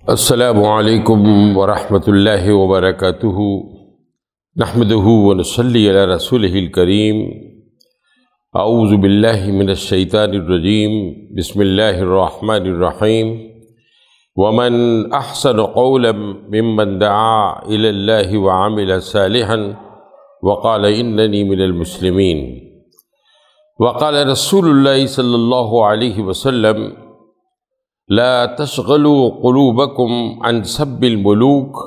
السلام علیکم ورحمۃ اللہ وبرکاتہ نحمدہ ونصلی علی رسولہ الکریم اعوذ باللہ من الشیطان الرجیم بسم اللہ الرحمن الرحیم ومن احسن قولا ممن دعا الی اللہ وعمل صالحا وقال اننی من المسلمین وقال رسول اللہ صلی اللہ علیہ وسلم لا تشغلوا قلوبكم عن سب الملوك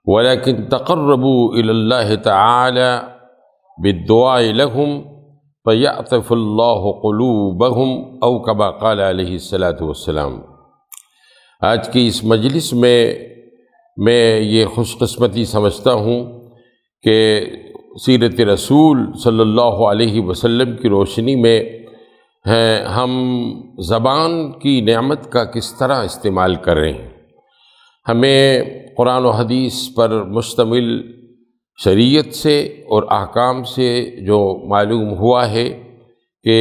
ولكن تقربوا إلى الله تعالى بالدعاء لهم فيعطف الله قلوبهم أو كما قال عليه الصلاة والسلام۔ آج کی اس مجلس میں یہ خوش قسمتی سمجھتا ہوں کہ سیرت رسول صلی اللہ علیہ وسلم کی روشنی میں ہم زبان کی نعمت کا کس طرح استعمال کر رہے ہیں۔ ہمیں قرآن و حدیث پر مشتمل شریعت سے اور احکام سے جو معلوم ہوا ہے کہ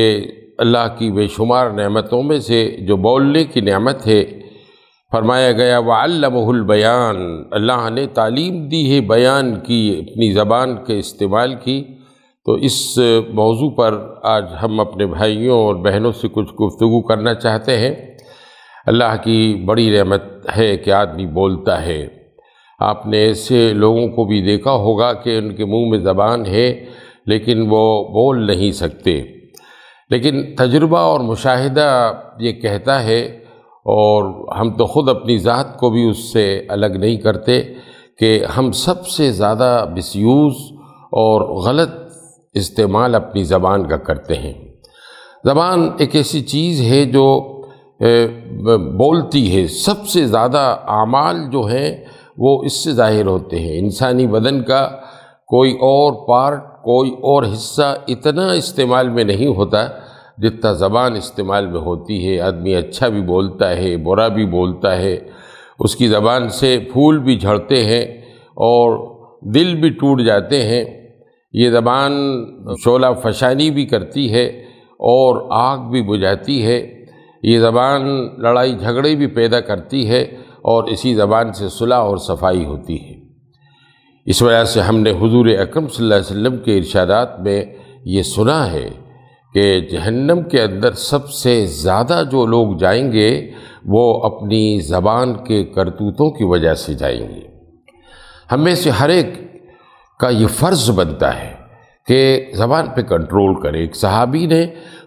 اللہ کی بے شمار نعمتوں میں سے جو بولنے کی نعمت ہے، فرمایا گیا وَعَلَّمَهُ الْبَيَانَ، اللہ نے تعلیم دی ہے بیان کی، اپنی زبان کے استعمال کی۔ تو اس موضوع پر آج ہم اپنے بھائیوں اور بہنوں سے کچھ گفتگو کرنا چاہتے ہیں۔ اللہ کی بڑی نعمت ہے کہ آدمی بولتا ہے۔ آپ نے ایسے لوگوں کو بھی دیکھا ہوگا کہ ان کے منہ میں زبان ہے لیکن وہ بول نہیں سکتے، لیکن تجربہ اور مشاہدہ یہ کہتا ہے، اور ہم تو خود اپنی ذات کو بھی اس سے الگ نہیں کرتے، کہ ہم سب سے زیادہ مس یوز اور غلط استعمال اپنی زبان کا کرتے ہیں۔ زبان ایک ایسی چیز ہے جو بولتی ہے، سب سے زیادہ اعمال جو ہیں وہ اس سے ظاہر ہوتے ہیں۔ انسانی بدن کا کوئی اور پارٹ، کوئی اور حصہ اتنا استعمال میں نہیں ہوتا جتنا زبان استعمال میں ہوتی ہے۔ آدمی اچھا بھی بولتا ہے، برا بھی بولتا ہے، اس کی زبان سے پھول بھی جھڑتے ہیں اور دل بھی ٹوٹ جاتے ہیں۔ یہ زبان شعلہ فشانی بھی کرتی ہے اور آگ بھی بجھاتی ہے۔ یہ زبان لڑائی جھگڑے بھی پیدا کرتی ہے، اور اسی زبان سے صلح اور صفائی ہوتی ہے۔ اس وجہ سے ہم نے حضور اکرم صلی اللہ علیہ وسلم کے ارشادات میں یہ سنا ہے کہ جہنم کے اندر سب سے زیادہ جو لوگ جائیں گے وہ اپنی زبان کے کرتوتوں کی وجہ سے جائیں گے۔ ہم میں سے ہر ایک کا یہ فرض بنتا ہے کہ زبان پہ کنٹرول کرے۔ ایک صحابی نے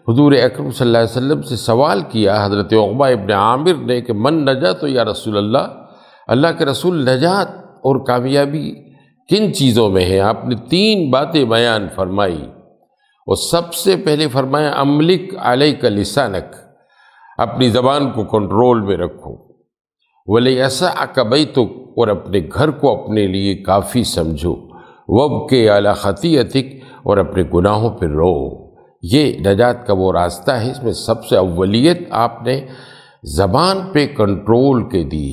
حضور اکرم صلی اللہ علیہ وسلم سے سوال کیا، حضرت عقبہ ابن عامر نے، کہ من نجات یا رسول اللہ، اللہ کے رسول، نجات اور کامیابی کن چیزوں میں ہے؟ آپ نے 3 باتیں بیان فرمائی، اور سب سے پہلے فرمایا املک علیک لسانک، اپنی زبان کو کنٹرول میں رکھو، ولیسعک بیتک، اور اپنے گھر کو اپنے لیے کافی سمجھو، وابکی علی خطیئتک، اور اپنے گناہوں پہ رو۔ یہ نجات کا وہ راستہ ہے۔ اس میں سب سے اولیت آپ نے زبان پہ کنٹرول کے دی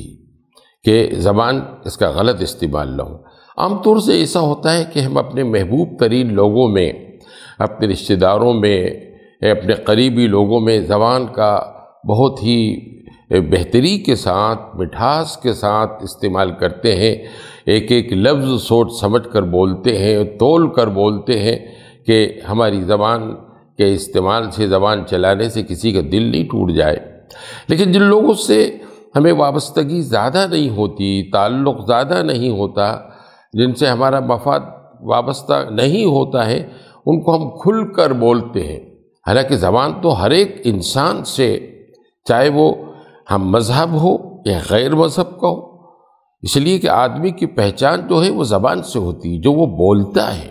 کہ زبان اس کا غلط استعمال نہ ہو۔ عام طور سے ایسا ہوتا ہے کہ ہم اپنے محبوب ترین لوگوں میں، اپنے رشتہ داروں میں، اپنے قریبی لوگوں میں زبان کا بہت ہی بہتری کے ساتھ، مٹھاس کے ساتھ استعمال کرتے ہیں۔ ایک ایک لفظ سوچ سمجھ کر بولتے ہیں، تول کر بولتے ہیں کہ ہماری زبان کے استعمال سے، زبان چلانے سے کسی کا دل نہیں ٹوٹ جائے۔ لیکن جن لوگوں سے ہمیں وابستگی زیادہ نہیں ہوتی، تعلق زیادہ نہیں ہوتا، جن سے ہمارا مفاد وابستہ نہیں ہوتا ہے، ان کو ہم کھل کر بولتے ہیں۔ حالانکہ زبان تو ہر ایک انسان سے، چاہے وہ ہم مذہب ہو یا غیر مذہب کا ہو، اس لیے کہ آدمی کی پہچان جو ہے وہ زبان سے ہوتی ہے، جو وہ بولتا ہے۔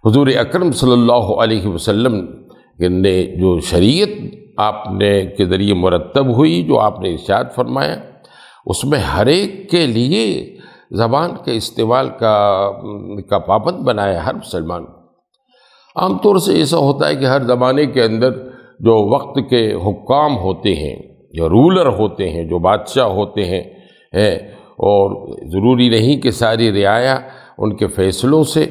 حضور اکرم صلی اللہ علیہ وسلم نے جو شریعت آپ نے کے ذریعے مرتب ہوئی، جو آپ نے ارشاد فرمایا، اس میں ہر ایک کے لیے زبان کے استعمال کا پابند بنایا ہر مسلمان کو۔ عام طور سے ایسا ہوتا ہے کہ ہر زمانے کے اندر جو وقت کے حکام ہوتے ہیں، جو رولر ہوتے ہیں، جو بادشاہ ہوتے ہیں، اور ضروری نہیں کہ ساری رعایا ان کے فیصلوں سے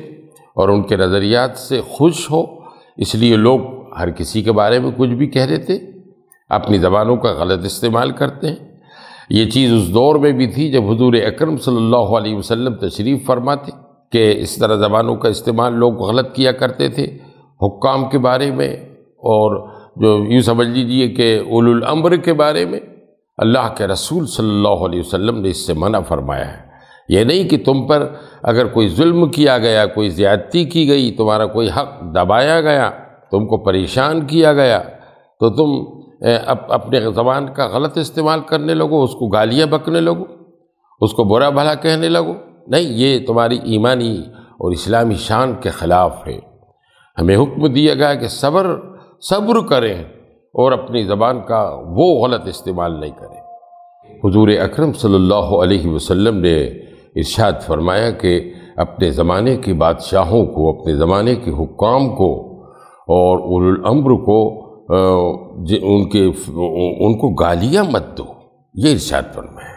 اور ان کے نظریات سے خوش ہو، اس لیے لوگ ہر کسی کے بارے میں کچھ بھی کہہ دیتے، اپنی زبانوں کا غلط استعمال کرتے ہیں۔ یہ چیز اس دور میں بھی تھی جب حضور اکرم صلی اللہ علیہ وسلم تشریف فرما تھے کہ اس طرح زبانوں کا استعمال لوگ غلط کیا کرتے تھے حکام کے بارے میں، اور جو یوں سمجھ لیجیے کہ اولو الامر کے بارے میں اللہ کے رسول صلی اللہ علیہ وسلم نے اس سے منع فرمایا ہے۔ یہ نہیں کہ تم پر اگر کوئی ظلم کیا گیا، کوئی زیادتی کی گئی، تمہارا کوئی حق دبایا گیا، تم کو پریشان کیا گیا، تو تم اپنے زبان کا غلط استعمال کرنے لگو، اس کو گالیاں بکنے لگو، اس کو برا بھلا کہنے لگو۔ نہیں، یہ تمہاری ایمانی اور اسلامی شان کے خلاف ہے۔ ہمیں حکم دیا گیا کہ صبر کریں اور اپنی زبان کا وہ غلط استعمال نہیں کریں۔ حضور اکرم صلی اللہ علیہ وسلم نے ارشاد فرمایا کہ اپنے زمانے کے بادشاہوں کو، اپنے زمانے کے حکام کو اور اولو الامر کو ان کو گالیاں مت دو، یہ ارشاد فرمایا۔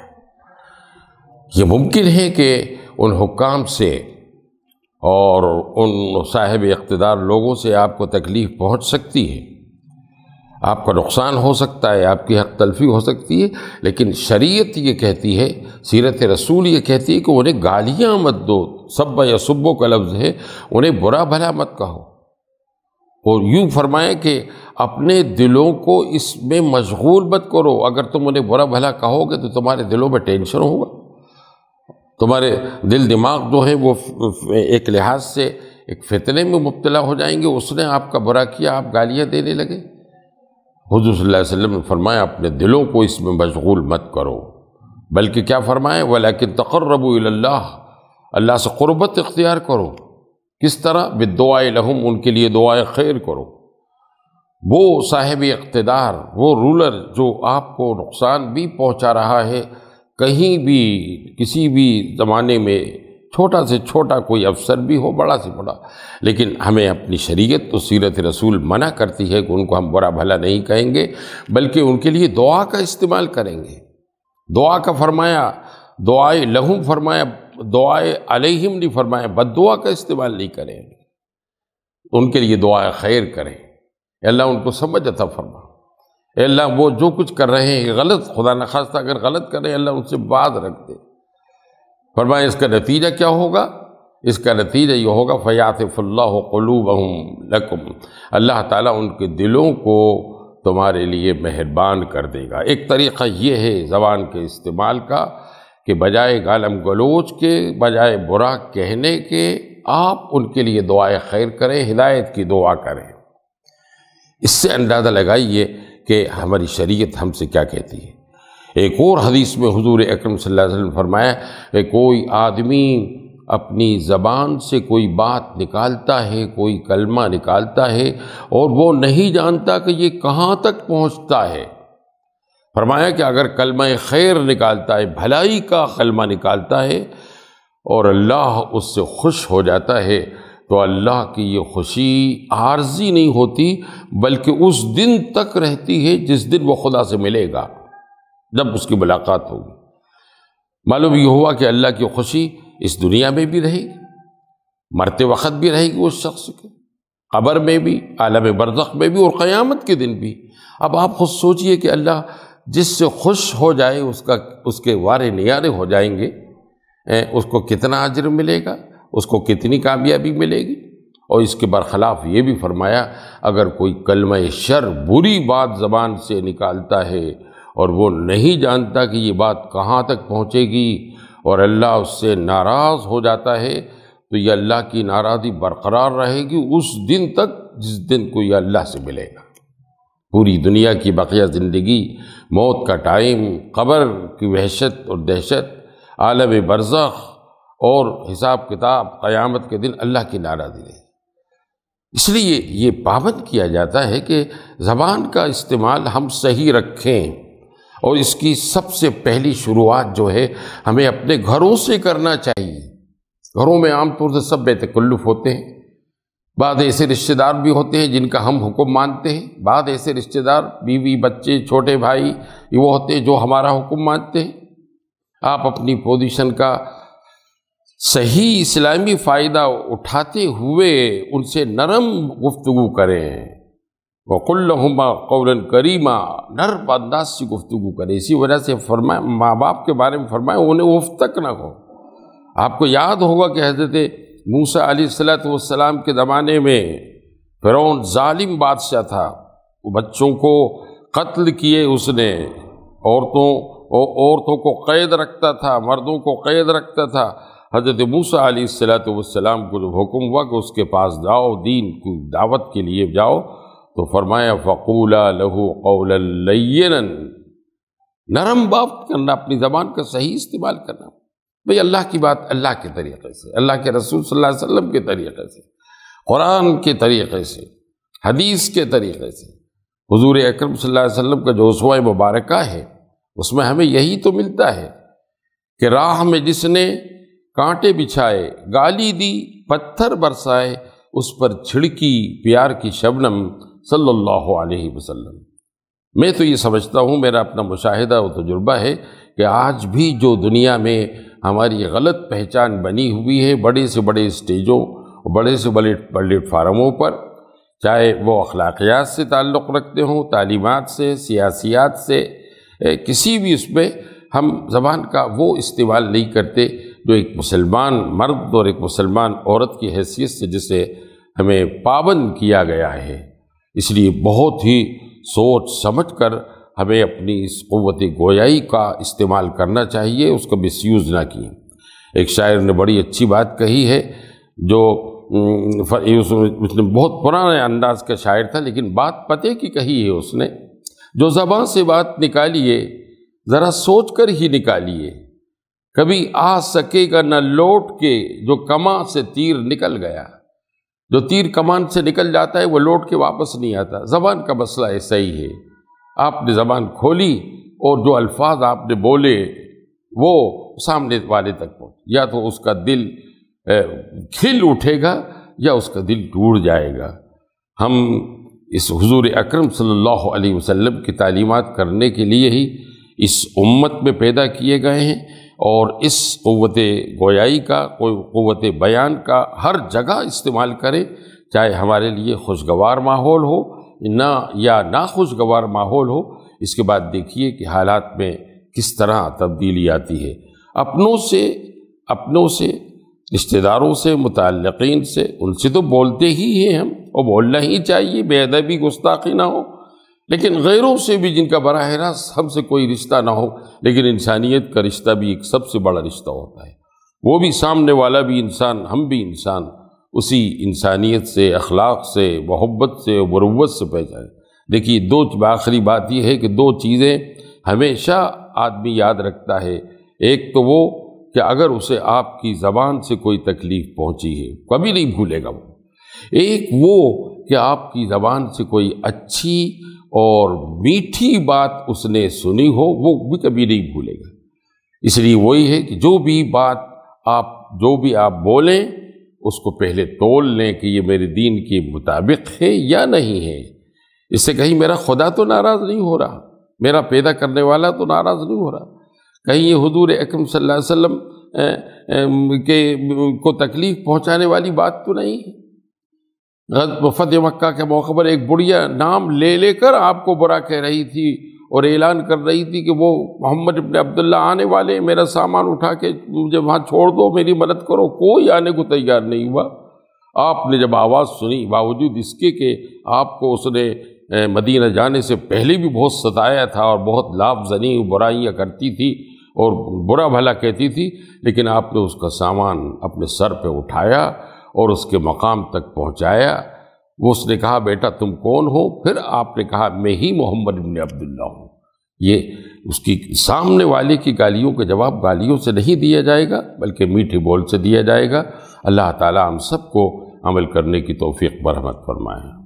یہ ممکن ہے کہ ان حکام سے اور ان صاحب اقتدار لوگوں سے آپ کو تکلیف پہنچ سکتی ہے، آپ کا نقصان ہو سکتا ہے، آپ کی حق تلفی ہو سکتی ہے، لیکن شریعت یہ کہتی ہے، سیرت رسول یہ کہتی ہے کہ انہیں گالیاں مت دو۔ سب یا سبو کا لفظ ہے، انہیں برا بھلا مت کہو، اور یوں فرمائے کہ اپنے دلوں کو اس میں مشغول مت کرو۔ اگر تم انہیں برا بھلا کہو گے تو تمہارے دلوں میں ٹینشن ہوگا، تمہارے دل دماغ جو ہے وہ ایک لحاظ سے ایک فتنے میں مبتلا ہو جائیں گے۔ اس نے آپ کا برا کیا، آپ گالیاں دینے لگے۔ حضور صلی اللہ علیہ وسلم نے فرمایا اپنے دلوں کو اس میں مشغول مت کرو، بلکہ کیا فرمائے، وَلَكِن تَقَرَّبُوا إِلَى اللَّهِ، اللہ سے قربت اختیار کرو۔ کس طرح؟ بِالدُّعَاءِ لَهُمْ، ان کے لیے دعائے خیر کرو۔ وہ صاحب اقتدار، وہ رولر جو آپ کو نقصان بھی پہنچا رہا ہے، کہیں بھی کسی بھی زمانے میں چھوٹا سے چھوٹا کوئی افسر بھی ہو، بڑا سے بڑا، لیکن ہمیں اپنی شریعت تو سیرت رسول منع کرتی ہے کہ ان کو ہم برا بھلا نہیں کہیں گے، بلکہ ان کے لیے دعا کا استعمال کریں گے۔ دعا کا فرمایا، دعائے لہم فرمایا، دعائے علیہم نہیں فرمایا، بد دعا کا استعمال نہیں کریں، ان کے لیے دعائے خیر کریں۔ اے اللہ ان کو سمجھ عطا فرما، اے اللہ وہ جو کچھ کر رہے ہیں غلط، خدا نخواستہ اگر غلط کریں اللہ ان سے باز رکھ دے۔ فرمایا اس کا نتیجہ کیا ہوگا؟ اس کا نتیجہ یہ ہوگا فَيَعْطِفُ اللَّهُ قُلُوبَهُمْ لَكُمْ، اللہ تعالیٰ ان کے دلوں کو تمہارے لیے مہربان کر دے گا۔ ایک طریقہ یہ ہے زبان کے استعمال کا کہ بجائے گالم گلوچ کے، بجائے برا کہنے کے، آپ ان کے لیے دعائے خیر کریں، ہدایت کی دعا کریں۔ اس سے اندازہ لگائیے کہ ہماری شریعت ہم سے کیا کہتی ہے۔ ایک اور حدیث میں حضور اکرم صلی اللہ علیہ وسلم فرمایا کہ کوئی آدمی اپنی زبان سے کوئی بات نکالتا ہے، کوئی کلمہ نکالتا ہے، اور وہ نہیں جانتا کہ یہ کہاں تک پہنچتا ہے۔ فرمایا کہ اگر کلمہ خیر نکالتا ہے، بھلائی کا کلمہ نکالتا ہے، اور اللہ اس سے خوش ہو جاتا ہے، تو اللہ کی یہ خوشی عارضی نہیں ہوتی بلکہ اس دن تک رہتی ہے جس دن وہ خدا سے ملے گا، جب اس کی ملاقات ہوگی۔ معلوم یہ ہوا کہ اللہ کی خوشی اس دنیا میں بھی رہے گی، مرتے وقت بھی رہے گی اس شخص کے، قبر میں بھی، عالم برزخ میں بھی، اور قیامت کے دن بھی۔ اب آپ خود سوچئے کہ اللہ جس سے خوش ہو جائے اس کے وارے نیارے ہو جائیں گے، اس کو کتنا اجر ملے گا، اس کو کتنی کامیابی ملے گی۔ اور اس کے برخلاف یہ بھی فرمایا اگر کوئی کلمہ شر، بری بات زبان سے نکالتا ہے اور وہ نہیں جانتا کہ یہ بات کہاں تک پہنچے گی اور اللہ اس سے ناراض ہو جاتا ہے، تو یہ اللہ کی ناراضی برقرار رہے گی اس دن تک جس دن کو یہ اللہ سے ملے گا۔ پوری دنیا کی بقیہ زندگی، موت کا ٹائم، قبر کی وحشت اور دہشت، عالم برزخ اور حساب کتاب، قیامت کے دن اللہ کی ناراضی رہے۔ اس لیے یہ پابند کیا جاتا ہے کہ زبان کا استعمال ہم صحیح رکھیں، اور اس کی سب سے پہلی شروعات جو ہے ہمیں اپنے گھروں سے کرنا چاہیے۔ گھروں میں عام طور سے سب بے تکلف ہوتے ہیں، بعض ایسے رشتہ دار بھی ہوتے ہیں جن کا ہم حکم مانتے ہیں، بعض ایسے رشتہ دار بیوی بچے چھوٹے بھائی وہ ہوتے ہیں جو ہمارا حکم مانتے ہیں۔ آپ اپنی پوزیشن کا صحیح اسلامی فائدہ اٹھاتے ہوئے ان سے نرم گفتگو کریں، وَقُلْ لَهُمَا قَوْلًا كَرِيمًا، نرم انداز سے گفتگو کرے۔ اسی وجہ سے فرمایا ماں باپ کے بارے میں فرمایا انہیں اف تک نہ ہو۔ آپ کو یاد ہوگا کہ حضرت موسیٰ علیہ السلام کے زمانے میں فرعون ظالم بادشاہ تھا، وہ بچوں کو قتل کیے، اس نے عورتوں کو قید رکھتا تھا، مردوں کو قید رکھتا تھا۔ حضرت موسیٰ علیہ السلام کو جب حکم ہوا کہ اس کے پاس جاؤ، دین کی دعوت کے لیے جاؤ، تو فرمایا فَقُولَا لَهُ قَوْلًا لَيِّنًا، نرم بات کرنا، اپنی زبان کا صحیح استعمال کرنا۔ بھئی اللہ کی بات اللہ کے طریقے سے، اللہ کے رسول صلی اللہ علیہ وسلم کے طریقے سے، قرآن کے طریقے سے، حدیث کے طریقے سے، حضور اکرم صلی اللہ علیہ وسلم کا جو اسوہ مبارکہ ہے اس میں ہمیں یہی تو ملتا ہے کہ راہ میں جس نے کانٹے بچھائے، گالی دی، پتھر برسائے، اس پر چھڑکی پیار کی شبنم صلی اللہ علیہ وسلم۔ میں تو یہ سمجھتا ہوں، میرا اپنا مشاہدہ و تجربہ ہے کہ آج بھی جو دنیا میں ہماری غلط پہچان بنی ہوئی ہے بڑے سے بڑے اسٹیجوں، بڑے سے بڑے پلیٹ فارموں پر، چاہے وہ اخلاقیات سے تعلق رکھتے ہوں، تعلیمات سے، سیاسیات سے، کسی بھی اس میں ہم زبان کا وہ استعمال نہیں کرتے جو ایک مسلمان مرد اور ایک مسلمان عورت کی حیثیت سے جسے ہمیں پابند کیا گیا ہے۔ اس لیے بہت ہی سوچ سمجھ کر ہمیں اپنی اس قوت گویائی کا استعمال کرنا چاہیے، اس کا مس یوز نہ کیے۔ ایک شاعر نے بڑی اچھی بات کہی ہے، جو اس نے بہت پرانے انداز کا شاعر تھا لیکن بات پتے کی کہی ہے اس نے، جو زبان سے بات نکالیے ذرا سوچ کر ہی نکالیے، کبھی آ سکے گا نہ لوٹ کے جو کماں سے تیر نکل گیا۔ جو تیر کمان سے نکل جاتا ہے وہ لوٹ کے واپس نہیں آتا۔ زبان کا مسئلہ ایسا ہی ہے، آپ نے زبان کھولی اور جو الفاظ آپ نے بولے وہ سامنے والے تک پہنچ، یا تو اس کا دل کھل اٹھے گا یا اس کا دل ٹوٹ جائے گا۔ ہم اس حضور اکرم صلی اللہ علیہ وسلم کی تعلیمات کرنے کے لیے ہی اس امت میں پیدا کیے گئے ہیں، اور اس قوت گویائی کا، قوت بیان کا ہر جگہ استعمال کریں، چاہے ہمارے لیے خوشگوار ماحول ہو یا ناخوشگوار ماحول ہو۔ اس کے بعد دیکھیے کہ حالات میں کس طرح تبدیلی آتی ہے۔ اپنوں سے رشتہ داروں سے، متعلقین سے، ان سے تو بولتے ہی ہیں ہم، اور بولنا ہی چاہیے، بے ادبی گستاخی نہ ہو، لیکن غیروں سے بھی جن کا براہ راست ہم سے کوئی رشتہ نہ ہو، لیکن انسانیت کا رشتہ بھی ایک سب سے بڑا رشتہ ہوتا ہے، وہ بھی سامنے والا بھی انسان، ہم بھی انسان، اسی انسانیت سے، اخلاق سے، محبت سے، مروت سے پہچانے۔ دیکھیے آخری بات یہ ہے کہ دو چیزیں ہمیشہ آدمی یاد رکھتا ہے، ایک تو وہ کہ اگر اسے آپ کی زبان سے کوئی تکلیف پہنچی ہے، کبھی نہیں بھولے گا وہ، ایک وہ کہ آپ کی زبان سے کوئی اچھی اور میٹھی بات اس نے سنی ہو، وہ بھی کبھی نہیں بھولے گا۔ اس لیے وہی ہے کہ جو بھی آپ بولیں اس کو پہلے تول لیں کہ یہ میرے دین کے مطابق ہے یا نہیں ہے۔ اس سے کہیں میرا خدا تو ناراض نہیں ہو رہا، میرا پیدا کرنے والا تو ناراض نہیں ہو رہا، کہیں یہ حضور اکرم صلی اللہ علیہ وسلم کو تکلیف پہنچانے والی بات تو نہیں ہے۔ فتح مکہ کے موقع پر ایک بڑھیا نام لے کر آپ کو برا کہہ رہی تھی اور اعلان کر رہی تھی کہ وہ محمد ابن عبداللہ آنے والے، میرا سامان اٹھا کے مجھے وہاں چھوڑ دو، میری مدد کرو، کوئی آنے کو تیار نہیں ہوا۔ آپ نے جب آواز سنی، باوجود اس کے کہ آپ کو اس نے مدینہ جانے سے پہلے بھی بہت ستایا تھا اور بہت لاف زنی برائیاں کرتی تھی اور برا بھلا کہتی تھی، لیکن آپ نے اس کا سامان اپنے سر پہ اٹھایا اور اس کے مقام تک پہنچایا۔ وہ اس نے کہا بیٹا تم کون ہو؟ پھر آپ نے کہا میں ہی محمد ابن عبداللہ ہوں۔ یہ اس کی سامنے والے کی گالیوں کا جواب گالیوں سے نہیں دیا جائے گا بلکہ میٹھے بول سے دیا جائے گا۔ اللہ تعالی ہم سب کو عمل کرنے کی توفیق برحمت فرمائے۔